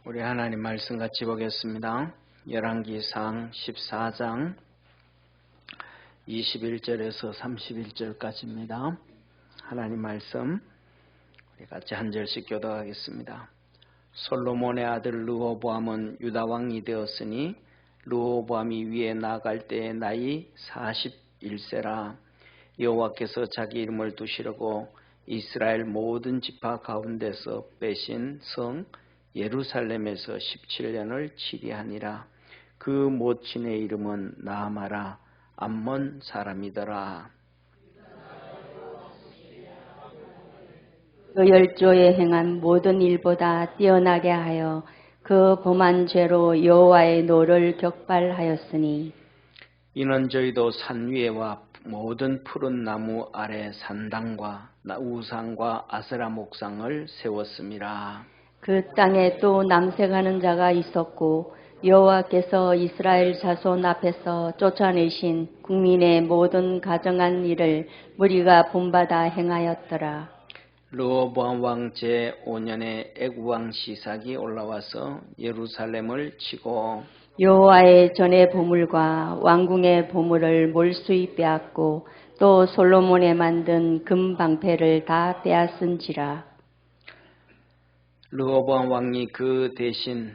우리 하나님 말씀 같이 보겠습니다. 열왕기상 14장 21절에서 31절까지입니다. 하나님 말씀 우리 같이 한 절씩 교독하겠습니다. 솔로몬의 아들 르호보암은 유다 왕이 되었으니 르호보암이 위에 나아갈 때의 나이 41세라. 여호와께서 자기 이름을 두시려고 이스라엘 모든 지파 가운데서 빼신 성 예루살렘에서 17년을 치리하니라. 그 모친의 이름은 나아마라. 암몬 사람이더라. 그 열조에 행한 모든 일보다 뛰어나게 하여 그 범한 죄로 여호와의 노를 격발하였으니 이는 저희도 산 위에와 모든 푸른 나무 아래 산당과 우상과 아세라 목상을 세웠음이라. 그 땅에 또 남색하는 자가 있었고 여호와께서 이스라엘 자손 앞에서 쫓아내신 국민의 모든 가정한 일을 무리가 본받아 행하였더라. 르호보암 왕 제5년에 애구왕 시삭이 올라와서 예루살렘을 치고 여호와의 전의 보물과 왕궁의 보물을 몰수히 빼앗고 또 솔로몬에 만든 금 방패를 다 빼앗은지라. 르호보암 왕이 그 대신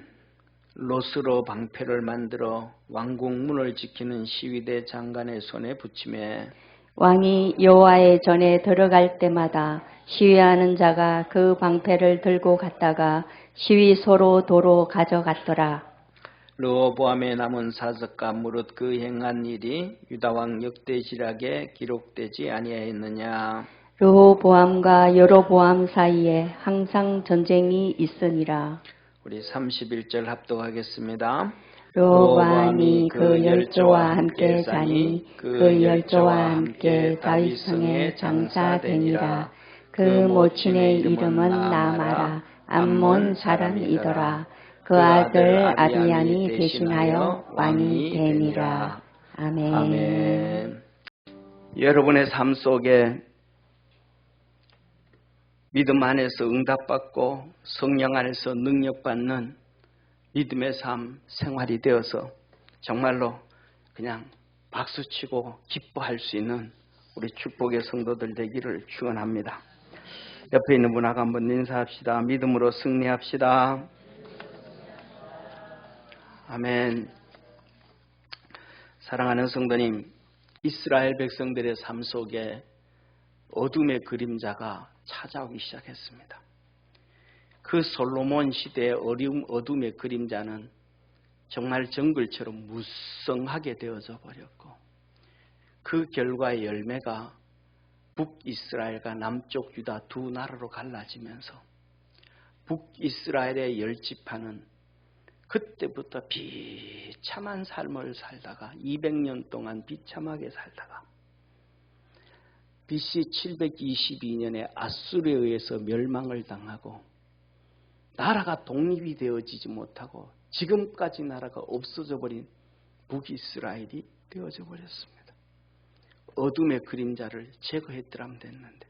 로스로 방패를 만들어 왕궁 문을 지키는 시위대 장관의 손에 붙이매 왕이 여호와의 전에 들어갈 때마다 시위하는 자가 그 방패를 들고 갔다가 시위소로 도로 가져갔더라. 르호보암의 남은 사적과 무릇 그 행한 일이 유다왕 역대지락에 기록되지 아니하였느냐. 르호보암과 여로보암 사이에 항상 전쟁이 있으니라. 우리 31절 합독하겠습니다. 르호보암이 그 열조와 함께 자니 그 열조와 함께 다윗성에 장사되니라. 그 모친의 이름은 나아마라. 암몬 사람이더라. 그 아들 아비안이 대신하여 왕이 되니라. 아멘. 아멘. 여러분의 삶 속에 믿음 안에서 응답받고 성령 안에서 능력받는 믿음의 삶 생활이 되어서 정말로 그냥 박수치고 기뻐할 수 있는 우리 축복의 성도들 되기를 축원합니다. 옆에 있는 분하고 한번 인사합시다. 믿음으로 승리합시다. 아멘. 사랑하는 성도님, 이스라엘 백성들의 삶 속에 어둠의 그림자가 찾아오기 시작했습니다. 그 솔로몬 시대의 어둠의 그림자는 정말 정글처럼 무성하게 되어져 버렸고 그 결과의 열매가 북이스라엘과 남쪽 유다 두 나라로 갈라지면서 북이스라엘의 10지파는 그때부터 비참한 삶을 살다가 200년 동안 비참하게 살다가 BC 722년에 아수르에 의해서 멸망을 당하고 나라가 독립이 되어지지 못하고 지금까지 나라가 없어져 버린 북이스라엘이 되어져 버렸습니다. 어둠의 그림자를 제거했더라면 됐는데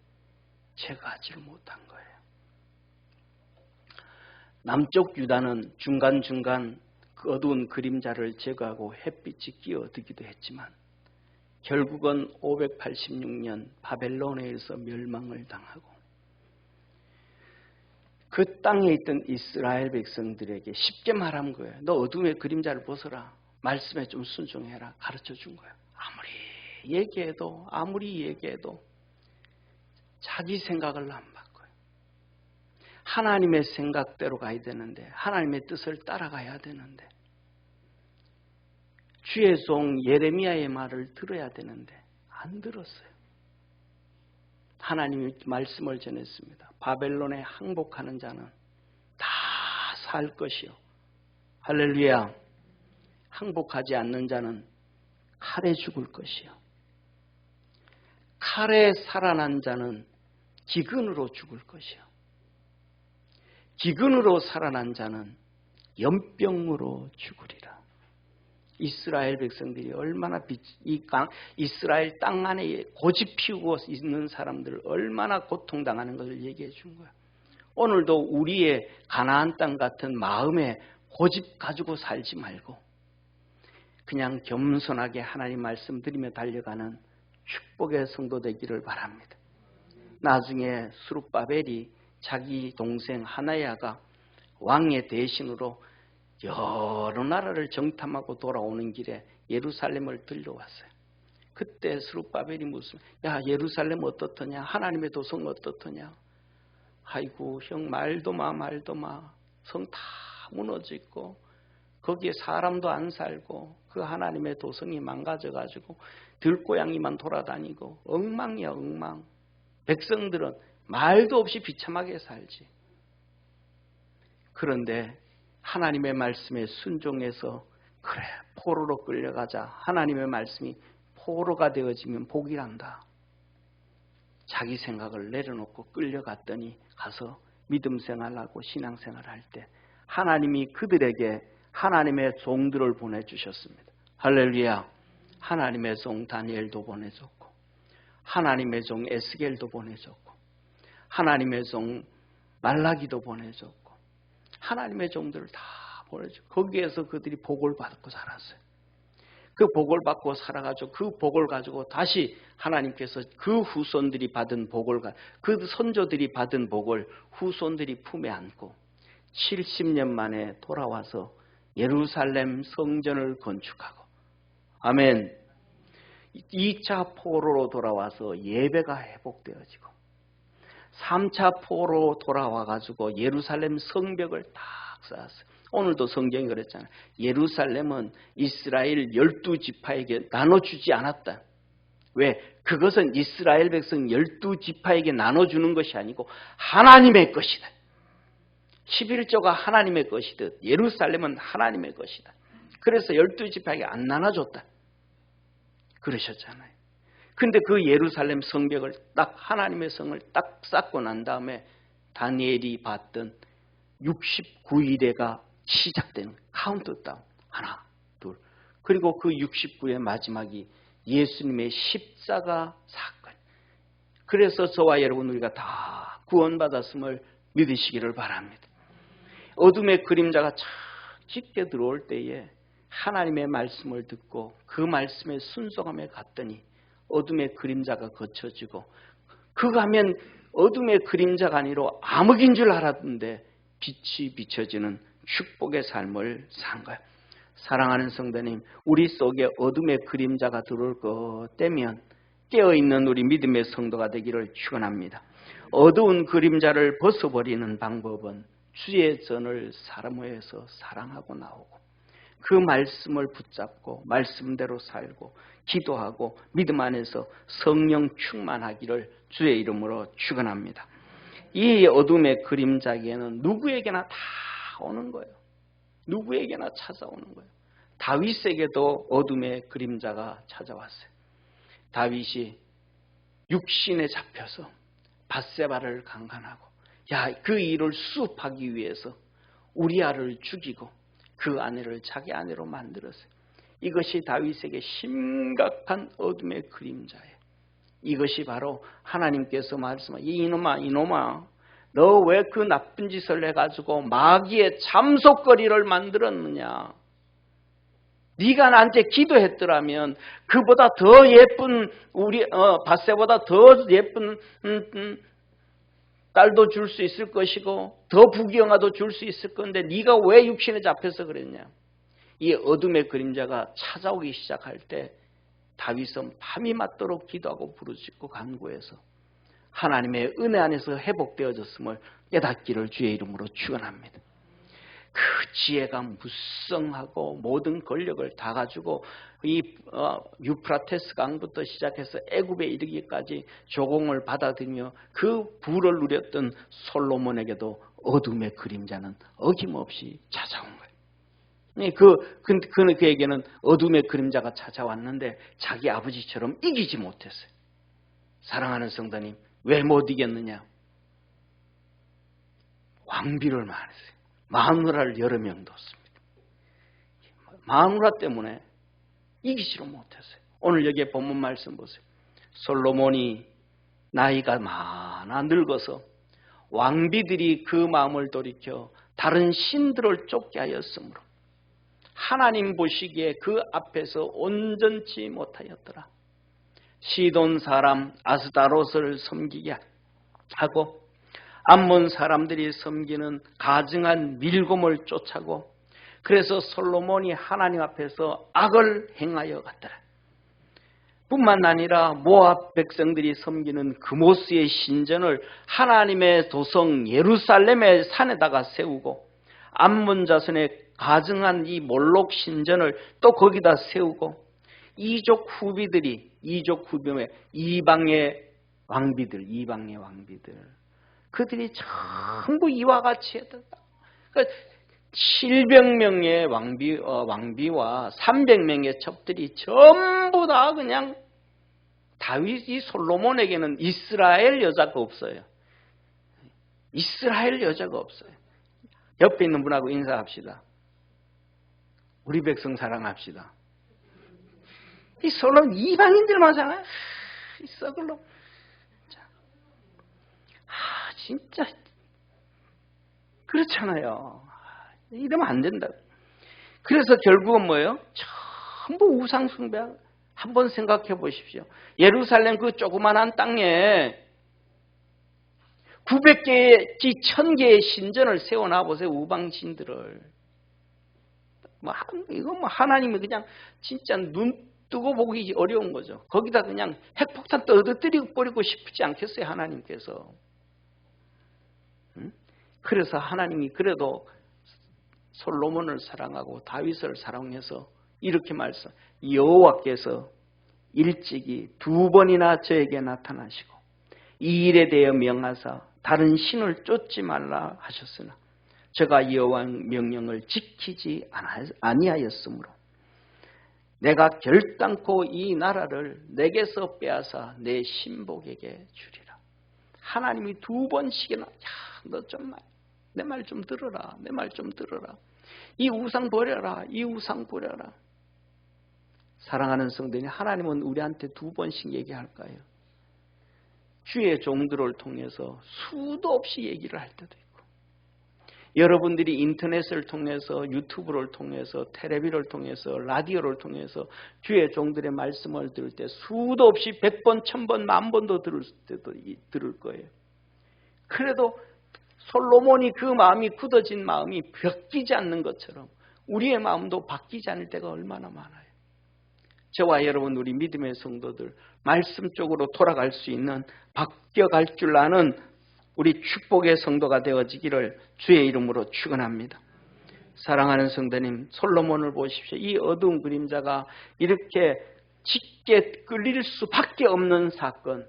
제거하지를 못한 거예요. 남쪽 유다는 중간중간 그 어두운 그림자를 제거하고 햇빛이 끼어들기도 했지만 결국은 586년 바벨론에 의해서 멸망을 당하고 그 땅에 있던 이스라엘 백성들에게 쉽게 말한 거예요. 너 어둠의 그림자를 벗어라. 말씀에 좀 순종해라. 가르쳐 준 거예요. 아무리 얘기해도 자기 생각을 안 바꿔요. 하나님의 생각대로 가야 되는데 하나님의 뜻을 따라가야 되는데 주의 종 예레미야의 말을 들어야 되는데 안 들었어요. 하나님이 말씀을 전했습니다. 바벨론에 항복하는 자는 다 살 것이요. 할렐루야. 항복하지 않는 자는 칼에 죽을 것이요. 칼에 살아난 자는 기근으로 죽을 것이요. 기근으로 살아난 자는 연병으로 죽으리라. 이스라엘 백성들이 얼마나 이스라엘 땅 안에 고집 피우고 있는 사람들을 얼마나 고통당하는 것을 얘기해 준 거야. 오늘도 우리의 가나안 땅 같은 마음에 고집 가지고 살지 말고 그냥 겸손하게 하나님 말씀 드리며 달려가는 축복의 성도 되기를 바랍니다. 나중에 스룹바벨이 자기 동생 하나야가 왕의 대신으로 여러 나라를 정탐하고 돌아오는 길에 예루살렘을 들려왔어요. 그때 스룹바벨이 무슨 야 예루살렘 어떻더냐, 하나님의 도성 어떻더냐, 아이고 형 말도 마 성 다 무너져 있고 거기에 사람도 안 살고 그 하나님의 도성이 망가져가지고 들고양이만 돌아다니고 엉망이야 엉망. 백성들은 말도 없이 비참하게 살지. 그런데 하나님의 말씀에 순종해서 그래 포로로 끌려가자. 하나님의 말씀이 포로가 되어지면 복이란다. 자기 생각을 내려놓고 끌려갔더니 가서 믿음 생활하고 신앙생활을 할 때 하나님이 그들에게 하나님의 종들을 보내주셨습니다. 할렐루야. 하나님의 종 다니엘도 보내줬고 하나님의 종 에스겔도 보내줬고 하나님의 종 말라기도 보내줬고 하나님의 종들을 다 보내줬고 거기에서 그들이 복을 받고 살았어요. 그 복을 받고 살아가지고 그 복을 가지고 다시 하나님께서 그 후손들이 받은 복을 그 선조들이 받은 복을 후손들이 품에 안고 70년 만에 돌아와서 예루살렘 성전을 건축하고 아멘. 2차 포로로 돌아와서 예배가 회복되어지고 3차 포로로 돌아와가지고 예루살렘 성벽을 딱 쌓았어요. 오늘도 성경이 그랬잖아요. 예루살렘은 이스라엘 12지파에게 나눠주지 않았다. 왜? 그것은 이스라엘 백성 12지파에게 나눠주는 것이 아니고 하나님의 것이다. 11조가 하나님의 것이듯 예루살렘은 하나님의 것이다. 그래서 12지파에게 안 나눠줬다. 그러셨잖아요. 근데 그 예루살렘 성벽을 딱 하나님의 성을 딱 쌓고 난 다음에 다니엘이 봤던 69일에가 시작되는 카운트다운 하나 둘 그리고 그 69의 마지막이 예수님의 십자가 사건. 그래서 저와 여러분 우리가 다 구원받았음을 믿으시기를 바랍니다. 어둠의 그림자가 참 짙게 들어올 때에 하나님의 말씀을 듣고 그 말씀에 순종하며 갔더니 어둠의 그림자가 거쳐지고 그 가면 어둠의 그림자가 아니라 암흑인 줄 알았는데 빛이 비춰지는 축복의 삶을 산 거예요. 사랑하는 성도님, 우리 속에 어둠의 그림자가 들어올 것 때면 깨어있는 우리 믿음의 성도가 되기를 축원합니다. 어두운 그림자를 벗어버리는 방법은 주의 전을 사모해서 사랑하고 나오고 그 말씀을 붙잡고 말씀대로 살고 기도하고 믿음 안에서 성령 충만하기를 주의 이름으로 축원합니다. 이 어둠의 그림자에게는 누구에게나 다 오는 거예요. 누구에게나 찾아오는 거예요. 다윗에게도 어둠의 그림자가 찾아왔어요. 다윗이 육신에 잡혀서 밧세바를 강간하고 그 일을 수습하기 위해서 우리아를 죽이고 그 아내를 자기 아내로 만들었어요. 이것이 다윗에게 심각한 어둠의 그림자예요. 이것이 바로 하나님께서 말씀하신 이놈아 너 왜 그 나쁜 짓을 해가지고 마귀의 참속거리를 만들었느냐. 네가 나한테 기도했더라면 그보다 더 예쁜 밧세보다 더 예쁜 딸도 줄 수 있을 것이고 더 부귀영화도 줄 수 있을 건데 네가 왜 육신에 잡혀서 그랬냐. 이 어둠의 그림자가 찾아오기 시작할 때 다윗은 밤이 맞도록 기도하고 부르짖고 간구해서 하나님의 은혜 안에서 회복되어졌음을 깨닫기를 주의 이름으로 축원합니다. 그 지혜가 무성하고 모든 권력을 다 가지고 이 유프라테스 강부터 시작해서 애굽에 이르기까지 조공을 받아들이며 그 부를 누렸던 솔로몬에게도 어둠의 그림자는 어김없이 찾아온 거예요. 그에게는 어둠의 그림자가 찾아왔는데 자기 아버지처럼 이기지 못했어요. 사랑하는 성도님, 왜 못 이겼느냐? 왕비를 많았어요. 마누라를 여러 명 뒀습니다. 마누라 때문에 이기지를 못했어요. 오늘 여기에 본문 말씀 보세요. 솔로몬이 나이가 많아 늙어서 왕비들이 그 마음을 돌이켜 다른 신들을 쫓게 하였으므로 하나님 보시기에 그 앞에서 온전치 못하였더라. 시돈 사람 아스다롯을 섬기게 하고 암몬 사람들이 섬기는 가증한 밀곰을 쫓아고 그래서 솔로몬이 하나님 앞에서 악을 행하여 갔더라. 뿐만 아니라 모압 백성들이 섬기는 그모스의 신전을 하나님의 도성 예루살렘의 산에다가 세우고 암몬 자손의 가증한 이 몰록 신전을 또 거기다 세우고 이족 후비의 이방의 왕비들 그들이 전부 이와 같이 했다. 그러니까 700명의 왕비와 300명의 첩들이 전부 다 그냥 다윗이 솔로몬에게는 이스라엘 여자가 없어요. 이스라엘 여자가 없어요. 옆에 있는 분하고 인사합시다. 우리 백성 사랑합시다. 이 솔로몬 이방인들만 사랑해. 이 썩을로. 진짜 그렇잖아요. 이러면 안 된다. 그래서 결국은 뭐예요? 전부 우상 숭배. 한번 생각해 보십시오. 예루살렘 그 조그만한 땅에 900개의 1000개의 신전을 세워놔 보세요. 우방신들을. 이거 하나님이 그냥 진짜 눈 뜨고 보기 어려운 거죠. 거기다 그냥 핵폭탄 떠들이고 버리고 싶지 않겠어요, 하나님께서. 그래서 하나님이 그래도 솔로몬을 사랑하고 다윗을 사랑해서 이렇게 말씀, 여호와께서 일찍이 2번이나 저에게 나타나시고 이 일에 대해 명하사 다른 신을 쫓지 말라 하셨으나 제가 여호와의 명령을 지키지 아니하였으므로 내가 결단코 이 나라를 내게서 빼앗아 내 신복에게 주리라. 하나님이 2번씩이나 너 좀 내 말 좀 들어라. 내 말 좀 들어라. 이 우상 버려라. 이 우상 버려라. 사랑하는 성도님, 하나님은 우리한테 2번씩 얘기할까요? 주의 종들을 통해서 수도 없이 얘기를 할 때도 있고, 여러분들이 인터넷을 통해서, 유튜브를 통해서, 텔레비를 통해서, 라디오를 통해서 주의 종들의 말씀을 들을 때 수도 없이 100번, 1000번, 10,000번도 들을 거예요. 그래도 솔로몬이 그 마음이 굳어진 마음이 바뀌지 않는 것처럼 우리의 마음도 바뀌지 않을 때가 얼마나 많아요. 저와 여러분, 우리 믿음의 성도들, 말씀 쪽으로 돌아갈 수 있는, 바뀌어갈 줄 아는 우리 축복의 성도가 되어지기를 주의 이름으로 축원합니다. 사랑하는 성도님, 솔로몬을 보십시오. 이 어두운 그림자가 이렇게 짙게 끌릴 수밖에 없는 사건.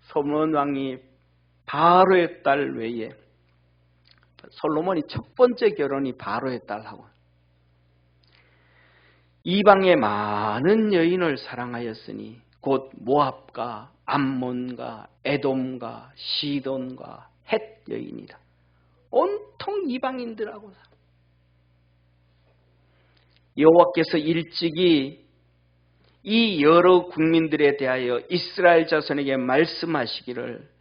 솔로몬 왕이 바로의 딸 외에, 솔로몬이 첫 번째 결혼이 바로의 딸하고 이방의 많은 여인을 사랑하였으니 곧 모압과 암몬과 에돔과 시돈과 헷 여인이라. 온통 이방인들하고 살아. 여호와께서 일찍이 이 여러 국민들에 대하여 이스라엘 자손에게 말씀하시기를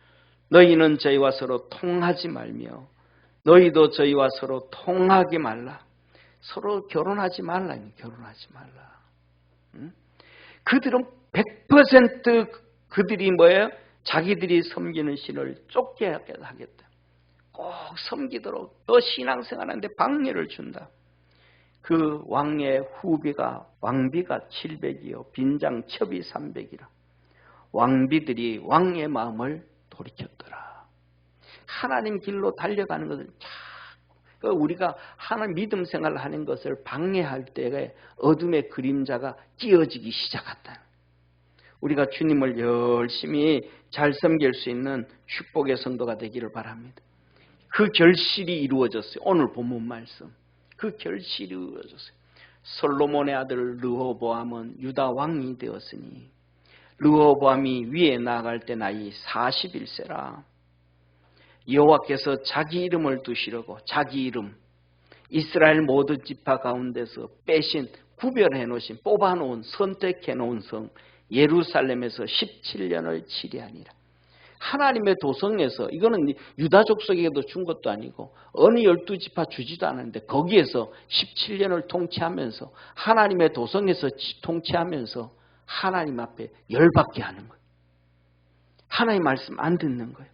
너희는 저희와 서로 통하지 말며 너희도 저희와 서로 통하지 말라. 서로 결혼하지 말라. 결혼하지 말라. 그들은 100% 그들이 뭐예요? 자기들이 섬기는 신을 쫓게 하겠다. 꼭 섬기도록 너 신앙생활하는데 방해를 준다. 그 왕의 왕비가 700이요 빈장 첩이 300이라. 왕비들이 왕의 마음을 돌이켰더라. 하나님 길로 달려가는 것을 자꾸 우리가 하나님 믿음 생활을 하는 것을 방해할 때에 어둠의 그림자가 끼어지기 시작한다. 우리가 주님을 열심히 잘 섬길 수 있는 축복의 성도가 되기를 바랍니다. 그 결실이 이루어졌어요. 오늘 본문 말씀. 그 결실이 이루어졌어요. 솔로몬의 아들 르호보암은 유다 왕이 되었으니 르호보암이 위에 나아갈 때 나이 41세라. 여호와께서 자기 이름을 두시려고 자기 이름, 이스라엘 모든 지파 가운데서 빼신, 구별해 놓으신, 뽑아 놓은, 선택해 놓은 성 예루살렘에서 17년을 치리하니라. 하나님의 도성에서, 이거는 유다 족속에게도 준 것도 아니고 어느 12지파 주지도 않았는데 거기에서 17년을 통치하면서 하나님의 도성에서 통치하면서 하나님 앞에 열받게 하는 거예요. 하나님 말씀 안 듣는 거예요.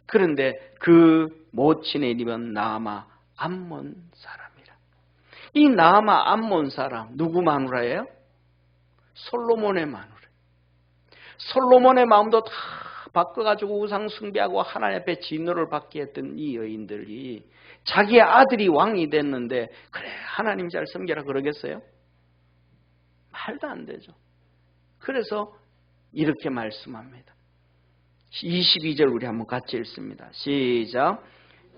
그런데 그 모친의 이름은 나아마 암몬 사람이라. 이 나아마 암몬 사람 누구 마누라예요? 솔로몬의 마누라. 솔로몬의 마음도 다 바꿔가지고 우상 숭배하고 하나님 앞에 진노를 받게 했던 이 여인들이 자기의 아들이 왕이 됐는데 그래 하나님 잘 섬겨라 그러겠어요? 말도 안 되죠. 그래서 이렇게 말씀합니다. 22절 우리 한번 같이 읽습니다. 시작.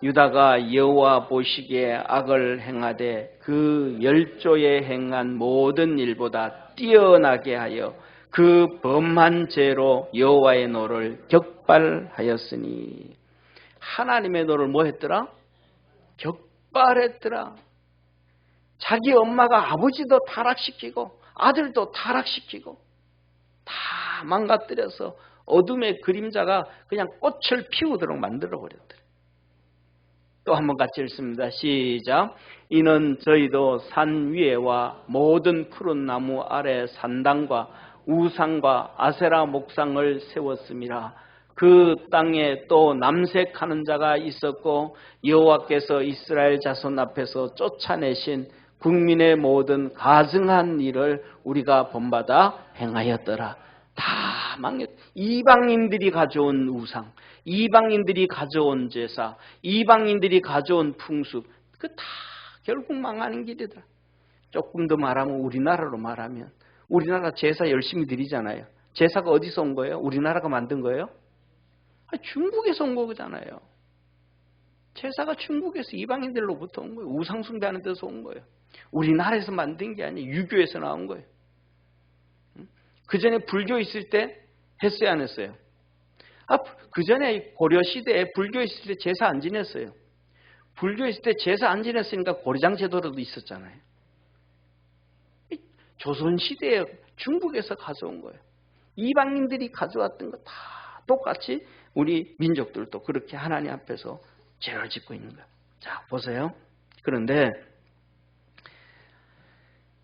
유다가 여호와 보시기에 악을 행하되 그 열조에 행한 모든 일보다 뛰어나게 하여 그 범한 죄로 여호와의 노를 격발하였으니. 하나님의 노를 뭐 했더라? 격발했더라. 자기 엄마가 아버지도 타락시키고 아들도 타락시키고 다 망가뜨려서 어둠의 그림자가 그냥 꽃을 피우도록 만들어버렸더라. 또 한번 같이 읽습니다. 시작. 이는 저희도 산 위에와 모든 푸른 나무 아래 산당과 우상과 아세라 목상을 세웠음이라. 그 땅에 또 남색하는 자가 있었고 여호와께서 이스라엘 자손 앞에서 쫓아내신 국민의 모든 가증한 일을 우리가 본받아 행하였더라. 다 망했. 이방인들이 가져온 우상, 이방인들이 가져온 제사, 이방인들이 가져온 풍습, 그 다 결국 망하는 길이다. 조금 더 말하면 우리나라로 말하면 우리나라 제사 열심히 드리잖아요. 제사가 어디서 온 거예요? 우리나라가 만든 거예요? 중국에서 온 거잖아요. 제사가 중국에서 이방인들로부터 온 거예요. 우상 숭배하는 데서 온 거예요. 우리나라에서 만든 게 아니에요. 유교에서 나온 거예요. 그 전에 불교 있을 때 했어요, 안 했어요? 그 전에 고려 시대에 불교 있을 때 제사 안 지냈어요. 불교 있을 때 제사 안 지냈으니까 고려장 제도도 있었잖아요. 조선 시대에 중국에서 가져온 거예요. 이방인들이 가져왔던 거 다 똑같이 우리 민족들도 그렇게 하나님 앞에서 죄를 짓고 있는 거예요. 자, 보세요. 그런데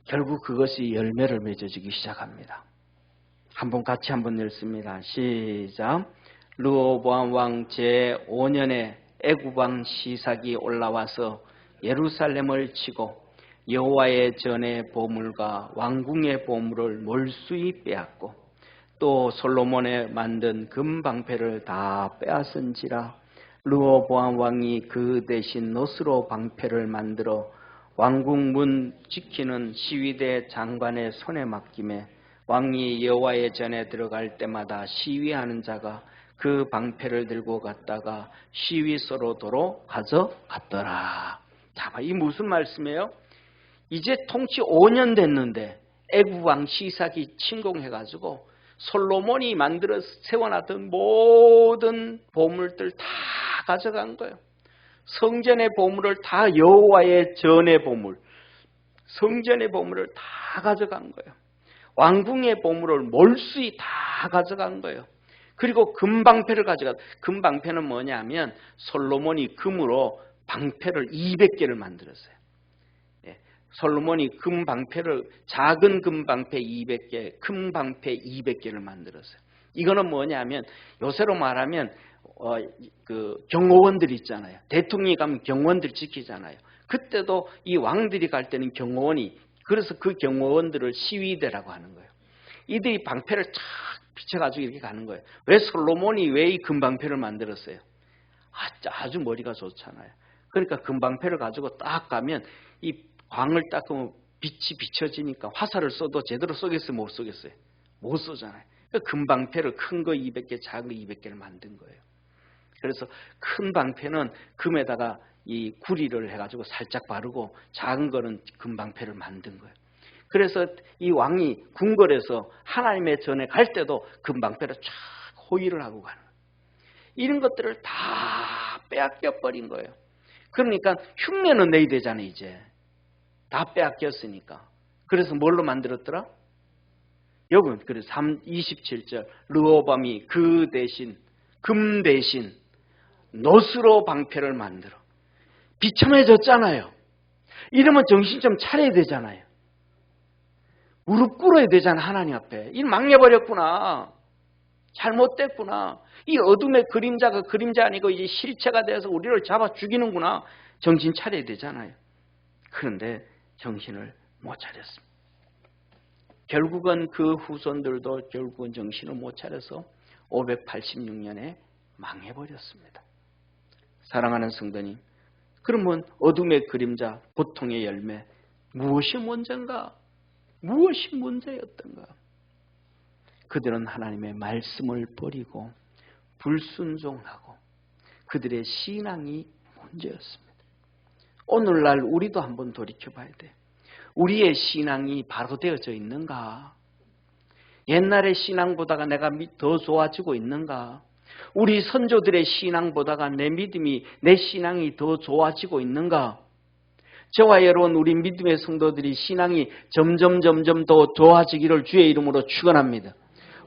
결국 그것이 열매를 맺어주기 시작합니다. 같이 한번 읽습니다. 시작. 르호보암 왕 제5년에 애굽 왕 시삭이 올라와서 예루살렘을 치고 여호와의 전의 보물과 왕궁의 보물을 몰수히 빼앗고 또 솔로몬의 만든 금방패를 다 빼앗은지라. 르호보암 왕이 그 대신 노스로 방패를 만들어 왕궁 문 지키는 시위대 장관의 손에 맡김에 왕이 여호와의 전에 들어갈 때마다 시위하는 자가 그 방패를 들고 갔다가 시위소로 도로 가져갔더라. 자, 이 무슨 말씀이에요? 이제 통치 5년 됐는데 애굽 왕 시삭이 침공해가지고 솔로몬이 만들어 세워놨던 모든 보물들 다 가져간 거예요. 성전의 보물을 다, 여호와의 전의 보물, 성전의 보물을 다 가져간 거예요. 왕궁의 보물을 몰수히 다 가져간 거예요. 그리고 금방패를 가져가. 금방패는 뭐냐면 솔로몬이 금으로 방패를 200개를 만들었어요. 솔로몬이 금방패를, 작은 금방패 200개, 큰 방패 200개를 만들었어요. 이거는 뭐냐면 요새로 말하면 그 경호원들 있잖아요. 대통령이 가면 경호원들 지키잖아요. 그때도 이 왕들이 갈 때는 경호원이, 그래서 그 경호원들을 시위대라고 하는 거예요. 이들이 방패를 쫙 비춰가지고 이렇게 가는 거예요. 왜 솔로몬이 왜 이 금방패를 만들었어요? 아주 머리가 좋잖아요. 그러니까 금방패를 가지고 딱 가면 이 광을 닦으면 빛이 비춰지니까 화살을 쏘도 제대로 쏘겠어요? 못 쏘겠어요? 못 쏘잖아요. 그러니까 금방패를 큰 거 200개, 작은 거 200개를 만든 거예요. 그래서 큰 방패는 금에다가 이 구리를 해가지고 살짝 바르고 작은 거는 금방패를 만든 거예요. 그래서 이 왕이 궁궐에서 하나님의 전에 갈 때도 금방패를 쫙 호위를 하고 가는 거예요. 이런 것들을 다 빼앗겨 버린 거예요. 그러니까 흉내는 내야 되잖아요. 이제 다 빼앗겼으니까. 그래서 뭘로 만들었더라? 여러분, 그래서 27절 르호보암이 그 대신 금 대신 노스로 방패를 만들어 비참해졌잖아요. 이러면 정신 좀 차려야 되잖아요. 무릎 꿇어야 되잖아. 하나님 앞에. 이 망해버렸구나. 잘못됐구나. 이 어둠의 그림자가 그림자 아니고 이제 실체가 돼서 우리를 잡아 죽이는구나. 정신 차려야 되잖아요. 그런데 정신을 못 차렸습니다. 결국은 그 후손들도 결국은 정신을 못 차려서 586년에 망해버렸습니다. 사랑하는 성도님, 그러면 어둠의 그림자, 고통의 열매, 무엇이 문제인가? 무엇이 문제였던가? 그들은 하나님의 말씀을 버리고 불순종하고 그들의 신앙이 문제였습니다. 오늘날 우리도 한번 돌이켜봐야 돼. 우리의 신앙이 바로 되어져 있는가? 옛날의 신앙보다가 내가 더 좋아지고 있는가? 우리 선조들의 신앙보다가 내 믿음이, 내 신앙이 더 좋아지고 있는가? 저와 여러분 우리 믿음의 성도들이 신앙이 점점 더 좋아지기를 주의 이름으로 축원합니다.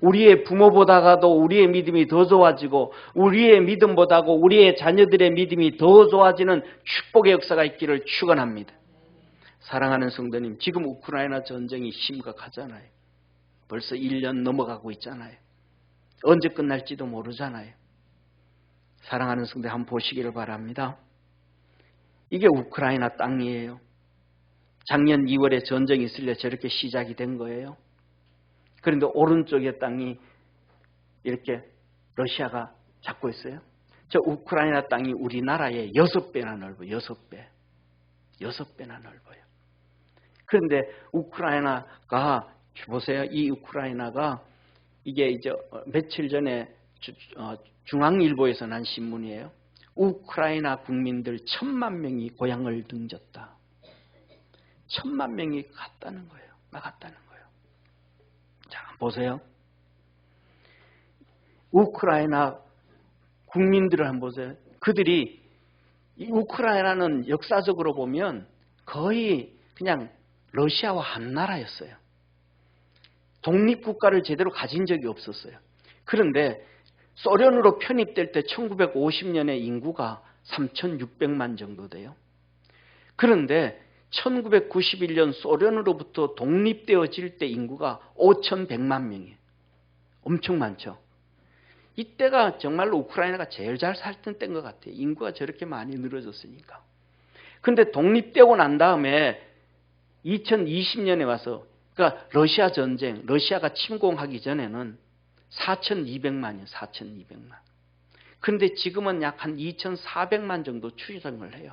우리의 부모보다가도 우리의 믿음이 더 좋아지고 우리의 믿음보다고 우리의 자녀들의 믿음이 더 좋아지는 축복의 역사가 있기를 축원합니다. 사랑하는 성도님, 지금 우크라이나 전쟁이 심각하잖아요. 벌써 1년 넘어가고 있잖아요. 언제 끝날지도 모르잖아요. 사랑하는 성도님, 한번 보시기를 바랍니다. 이게 우크라이나 땅이에요. 작년 2월에 전쟁이 있을래 저렇게 시작이 된 거예요. 그런데 오른쪽의 땅이 이렇게 러시아가 잡고 있어요. 저 우크라이나 땅이 우리나라의 6배나 넓어요. 6배나 넓어요. 그런데 우크라이나가 보세요. 이 우크라이나가 이게 이제 며칠 전에 중앙일보에서 난 신문이에요. 우크라이나 국민들 1000만 명이 고향을 등졌다. 1000만 명이 갔다는 거예요. 나갔다는 거예요. 자, 보세요. 우크라이나 국민들을 한번 보세요. 그들이 이 우크라이나는 역사적으로 보면 거의 그냥 러시아와 한 나라였어요. 독립국가를 제대로 가진 적이 없었어요. 그런데 소련으로 편입될 때 1950년에 인구가 3,600만 정도 돼요. 그런데 1991년 소련으로부터 독립되어질 때 인구가 5,100만 명이에요. 엄청 많죠. 이때가 정말로 우크라이나가 제일 잘 살던 때인 것 같아요. 인구가 저렇게 많이 늘어졌으니까. 그런데 독립되고 난 다음에 2020년에 와서 그러니까 러시아 전쟁, 러시아가 침공하기 전에는 4,200만이에요. 4,200만. 그런데 지금은 약 한 2,400만 정도 추정을 해요.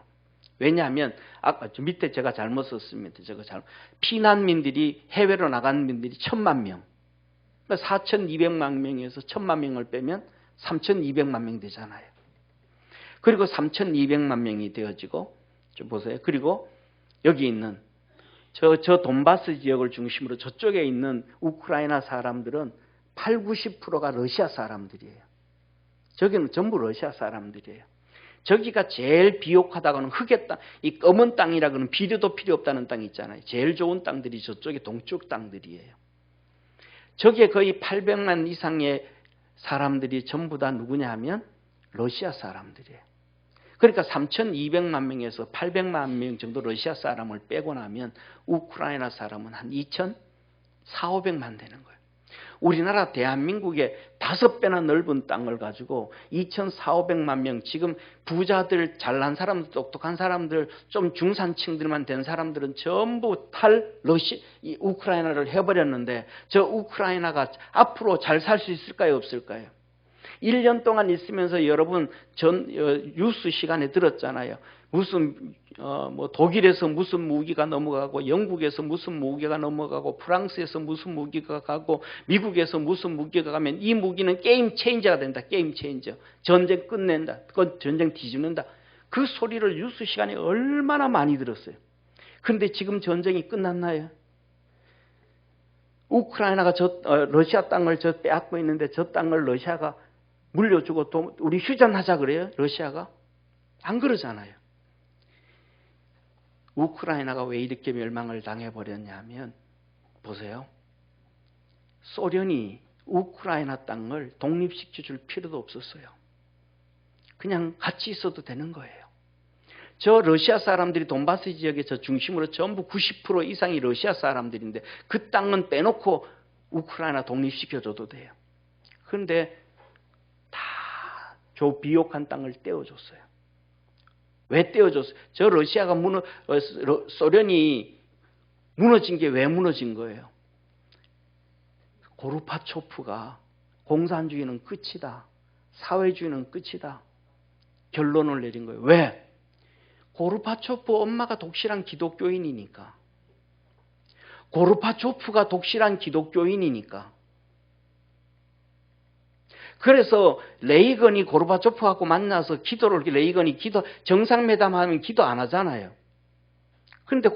왜냐하면 아까 밑에 제가 잘못 썼습니다. 피난민들이 해외로 나간 분들이 1,000만 명. 그러니까 4,200만 명에서 1,000만 명을 빼면 3,200만 명 되잖아요. 그리고 3,200만 명이 되어지고 좀 보세요. 그리고 여기 있는 저 돈바스 지역을 중심으로 저쪽에 있는 우크라이나 사람들은 80~90%가 러시아 사람들이에요. 저기는 전부 러시아 사람들이에요. 저기가 제일 비옥하다고는 흙의 땅, 이 검은 땅이라고는 비료도 필요 없다는 땅 있잖아요. 제일 좋은 땅들이 저쪽에 동쪽 땅들이에요. 저기에 거의 800만 이상의 사람들이 전부 다 누구냐 하면 러시아 사람들이에요. 그러니까 3,200만 명에서 800만 명 정도 러시아 사람을 빼고 나면 우크라이나 사람은 한 2,400~500만 되는 거예요. 우리나라 대한민국의 5배나 넓은 땅을 가지고 2,400~500만 명, 지금 부자들, 잘난 사람들, 똑똑한 사람들, 좀 중산층들만 된 사람들은 전부 이 우크라이나를 해버렸는데 저 우크라이나가 앞으로 잘 살 수 있을까요? 없을까요? 1년 동안 있으면서 여러분 뉴스 시간에 들었잖아요. 무슨 뭐 독일에서 무슨 무기가 넘어가고 영국에서 무슨 무기가 넘어가고 프랑스에서 무슨 무기가 가고 미국에서 무슨 무기가 가면 이 무기는 게임 체인저가 된다. 게임 체인저. 전쟁 끝낸다. 그건 전쟁 뒤집는다. 그 소리를 뉴스 시간에 얼마나 많이 들었어요. 그런데 지금 전쟁이 끝났나요? 우크라이나가 러시아 땅을 빼앗고 있는데 저 땅을 러시아가 물려주고 또 우리 휴전하자 그래요? 러시아가? 안 그러잖아요. 우크라이나가 왜 이렇게 멸망을 당해버렸냐 하면 보세요. 소련이 우크라이나 땅을 독립시켜 줄 필요도 없었어요. 그냥 같이 있어도 되는 거예요. 저 러시아 사람들이 돈바스 지역에 저 중심으로 전부 90% 이상이 러시아 사람들인데 그 땅은 빼놓고 우크라이나 독립시켜줘도 돼요. 그런데 다 저 비옥한 땅을 떼어줬어요. 왜 떼어줬어요? 저 러시아가 소련이 무너진 게 왜 무너진 거예요? 고르바초프가 공산주의는 끝이다. 사회주의는 끝이다. 결론을 내린 거예요. 왜? 고르바초프 엄마가 독실한 기독교인이니까. 고르바초프가 독실한 기독교인이니까. 그래서 레이건이 고르바초프하고 만나서 레이건이 정상회담하면 기도 안 하잖아요. 그런데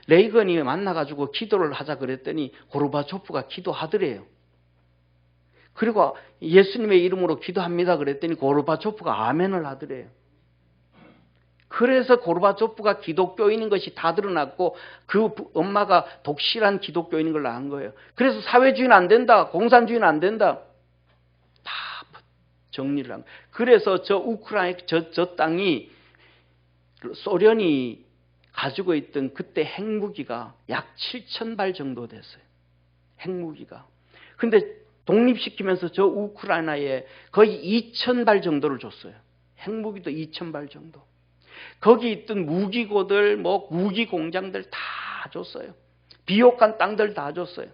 레이건이 만나가지고 기도를 하자 그랬더니 고르바초프가 기도하더래요. 그리고 예수님의 이름으로 기도합니다 그랬더니 고르바초프가 아멘을 하더래요. 그래서 고르바초프가 기독교인인 것이 다 드러났고 그 엄마가 독실한 기독교인인 걸 안 거예요. 그래서 사회주의는 안 된다. 공산주의는 안 된다. 다 정리를 한 거예요. 그래서 저 우크라이나 저 땅이 소련이 가지고 있던 그때 핵무기가 약 7,000발 정도 됐어요. 핵무기가. 근데 독립시키면서 저 우크라이나에 거의 2,000발 정도를 줬어요. 핵무기도 2,000발 정도. 거기 있던 무기고들, 무기 공장들 다 줬어요. 비옥한 땅들 다 줬어요.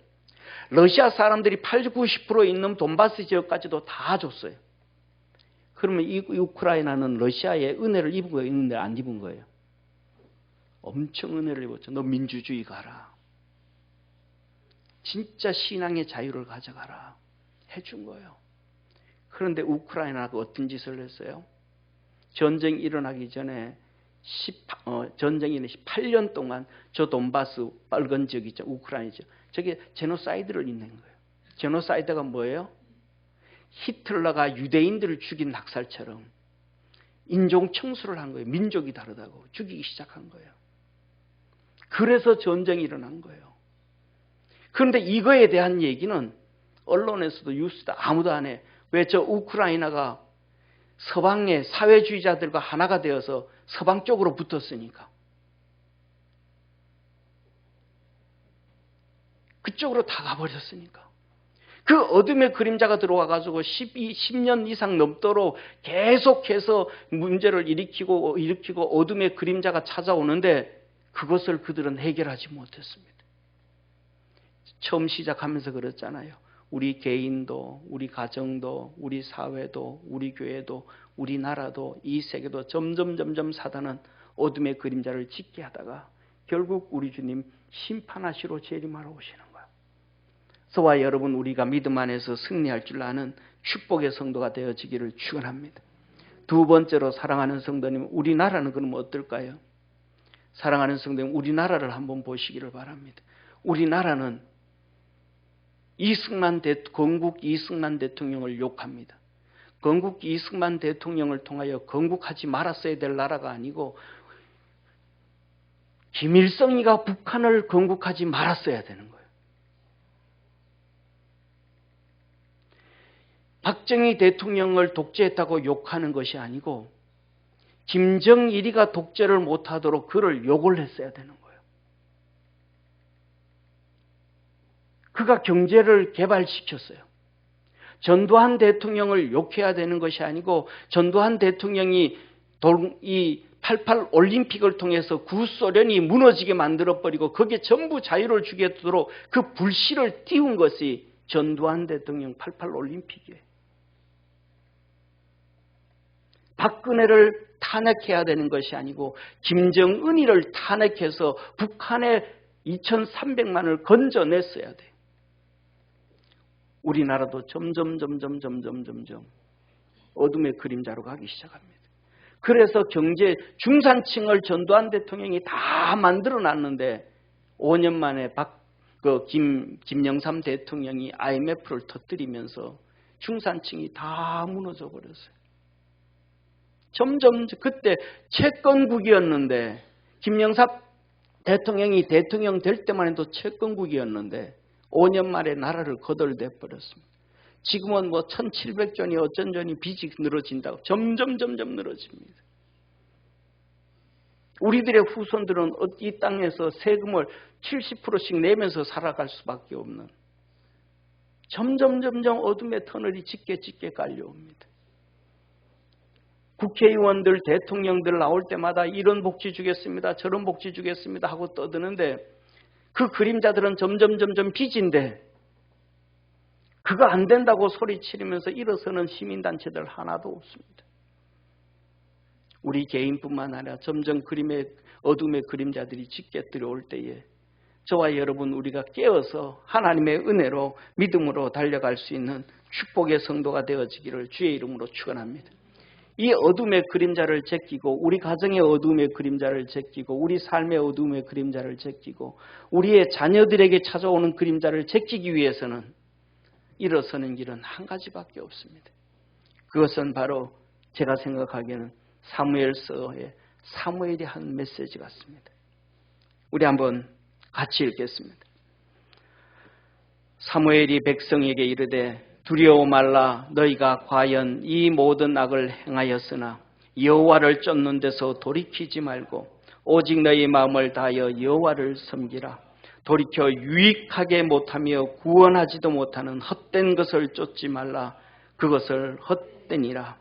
러시아 사람들이 80, 90% 있는 돈바스 지역까지도 다 줬어요. 그러면 이 우크라이나는 러시아의 은혜를 입은 거예요? 있는데 안 입은 거예요? 엄청 은혜를 입었죠. 너 민주주의 가라. 진짜 신앙의 자유를 가져가라. 해준 거예요. 그런데 우크라이나가 어떤 짓을 했어요? 전쟁이 일어나기 전에 전쟁이 8년 동안 저 돈바스 빨간 지역 있죠. 우크라이나죠. 저게 제노사이드를 있는 거예요. 제노사이드가 뭐예요? 히틀러가 유대인들을 죽인 낙살처럼 인종 청소를 한 거예요. 민족이 다르다고 죽이기 시작한 거예요. 그래서 전쟁이 일어난 거예요. 그런데 이거에 대한 얘기는 언론에서도 뉴스도 아무도 안 해. 왜 저 우크라이나가 서방의 사회주의자들과 하나가 되어서 서방 쪽으로 붙었으니까. 그쪽으로 다 가버렸으니까. 그 어둠의 그림자가 들어와가지고 10년 이상 넘도록 계속해서 문제를 일으키고 어둠의 그림자가 찾아오는데 그것을 그들은 해결하지 못했습니다. 처음 시작하면서 그랬잖아요. 우리 개인도, 우리 가정도, 우리 사회도, 우리 교회도, 우리나라도, 이 세계도 점점 사단은 어둠의 그림자를 짙게 하다가 결국 우리 주님 심판하시러 재림하러 오시는 거예요. 저와 여러분 우리가 믿음 안에서 승리할 줄 아는 축복의 성도가 되어지기를 축원합니다. 두 번째로 사랑하는 성도님, 우리나라는 그럼 어떨까요? 사랑하는 성도님, 우리나라를 한번 보시기를 바랍니다. 우리나라는 건국 이승만 대통령을 욕합니다. 건국 이승만 대통령을 통하여 건국하지 말았어야 될 나라가 아니고 김일성이가 북한을 건국하지 말았어야 되는 거예요. 박정희 대통령을 독재했다고 욕하는 것이 아니고 김정일이가 독재를 못하도록 그를 욕을 했어야 되는 거예요. 그가 경제를 개발시켰어요. 전두환 대통령을 욕해야 되는 것이 아니고 전두환 대통령이 이 88 올림픽을 통해서 구소련이 무너지게 만들어버리고 거기에 전부 자유를 주겠도록 그 불씨를 띄운 것이 전두환 대통령 88 올림픽이에요. 박근혜를 탄핵해야 되는 것이 아니고 김정은이를 탄핵해서 북한의 2,300만을 건져냈어야 돼요. 우리나라도 점점 어둠의 그림자로 가기 시작합니다. 그래서 경제 중산층을 전두환 대통령이 다 만들어놨는데 5년 만에 김영삼 대통령이 IMF를 터뜨리면서 중산층이 다 무너져 버렸어요. 점점 그때 채권국이었는데 김영삼 대통령이 대통령 될 때만 해도 채권국이었는데 5년 만에 나라를 거덜내 버렸습니다. 지금은 뭐 1700전이 어쩐 전이 빚이 늘어진다고 점점 늘어집니다. 우리들의 후손들은 이 땅에서 세금을 70%씩 내면서 살아갈 수밖에 없는 점점 어둠의 터널이 짙게 깔려옵니다. 국회의원들, 대통령들 나올 때마다 이런 복지 주겠습니다, 저런 복지 주겠습니다 하고 떠드는데 그 그림자들은 점점 빚인데 그거 안 된다고 소리치면서 일어서는 시민단체들 하나도 없습니다. 우리 개인뿐만 아니라 점점 어둠의 그림자들이 짙게 들어올 때에 저와 여러분 우리가 깨어서 하나님의 은혜로 믿음으로 달려갈 수 있는 축복의 성도가 되어지기를 주의 이름으로 축원합니다. 이 어둠의 그림자를 제끼고 우리 가정의 어둠의 그림자를 제끼고 우리 삶의 어둠의 그림자를 제끼고 우리의 자녀들에게 찾아오는 그림자를 제끼기 위해서는 일어서는 길은 한 가지밖에 없습니다. 그것은 바로 제가 생각하기에는 사무엘서의 사무엘이 한 메시지 같습니다. 우리 한번 같이 읽겠습니다. 사무엘이 백성에게 이르되 두려워 말라. 너희가 과연 이 모든 악을 행하였으나 여호와를 쫓는 데서 돌이키지 말고 오직 너희 마음을 다하여 여호와를 섬기라. 돌이켜 유익하게 못하며 구원하지도 못하는 헛된 것을 쫓지 말라. 그것을 헛되니라.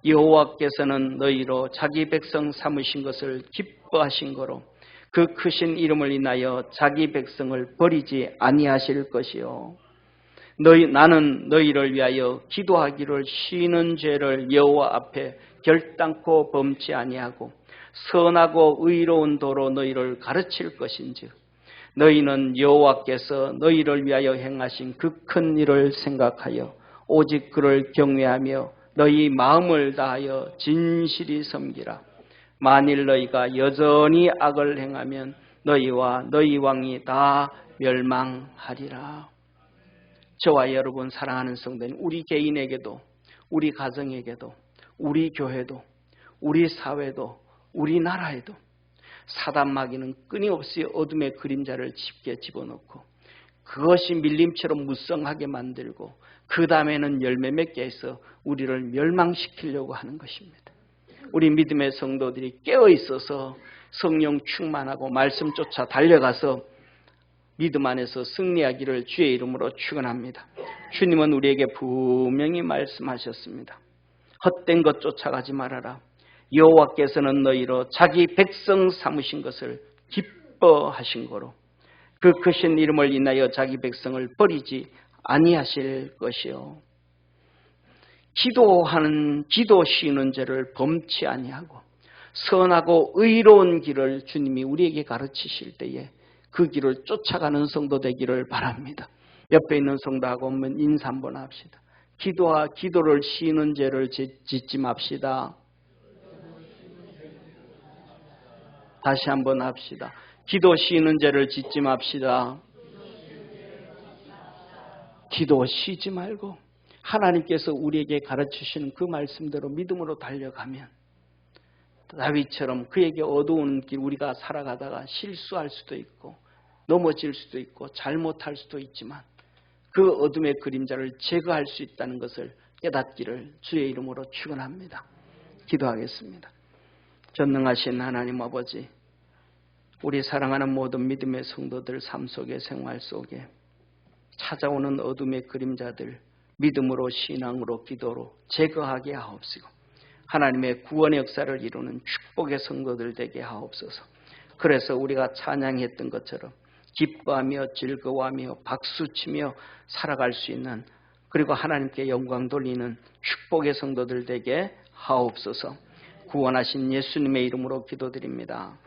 여호와께서는 너희로 자기 백성 삼으신 것을 기뻐하신 거로 그 크신 이름을 인하여 자기 백성을 버리지 아니하실 것이요. 나는 너희를 위하여 기도하기를 쉬는 죄를 여호와 앞에 결단코 범치 아니하고 선하고 의로운 도로 너희를 가르칠 것인즉 너희는 여호와께서 너희를 위하여 행하신 그 큰 일을 생각하여 오직 그를 경외하며 너희 마음을 다하여 진실이 섬기라. 만일 너희가 여전히 악을 행하면 너희와 너희 왕이 다 멸망하리라. 저와 여러분 사랑하는 성도님, 우리 개인에게도 우리 가정에게도 우리 교회도 우리 사회도 우리나라에도 사단 마귀는 끊임없이 어둠의 그림자를 짙게 집어넣고 그것이 밀림처럼 무성하게 만들고 그 다음에는 열매 맺게 해서 우리를 멸망시키려고 하는 것입니다. 우리 믿음의 성도들이 깨어있어서 성령 충만하고 말씀 쫓아 달려가서 믿음 안에서 승리하기를 주의 이름으로 축원합니다. 주님은 우리에게 분명히 말씀하셨습니다. 헛된 것 쫓아가지 말아라. 여호와께서는 너희로 자기 백성 삼으신 것을 기뻐하신 거로 그 크신 이름을 인하여 자기 백성을 버리지 아니하실 것이요. 기도 쉬는 죄를 범치 아니하고 선하고 의로운 길을 주님이 우리에게 가르치실 때에 그 길을 쫓아가는 성도 되기를 바랍니다. 옆에 있는 성도하고 한번 인사 한번 합시다. 기도를 쉬는 죄를 짓지 맙시다. 다시 한번 합시다. 기도 쉬는 죄를 짓지 맙시다. 기도 쉬지 말고 하나님께서 우리에게 가르치시는 그 말씀대로 믿음으로 달려가면 다윗처럼 그에게 어두운 길 우리가 살아가다가 실수할 수도 있고 넘어질 수도 있고 잘못할 수도 있지만 그 어둠의 그림자를 제거할 수 있다는 것을 깨닫기를 주의 이름으로 축원합니다. 기도하겠습니다. 전능하신 하나님 아버지, 우리 사랑하는 모든 믿음의 성도들 삶 속에 생활 속에 찾아오는 어둠의 그림자들 믿음으로 신앙으로 기도로 제거하게 하옵시고 하나님의 구원의 역사를 이루는 축복의 성도들 되게 하옵소서. 그래서 우리가 찬양했던 것처럼 기뻐하며 즐거워하며 박수치며 살아갈 수 있는 그리고 하나님께 영광 돌리는 축복의 성도들 되게 하옵소서. 구원하신 예수님의 이름으로 기도드립니다.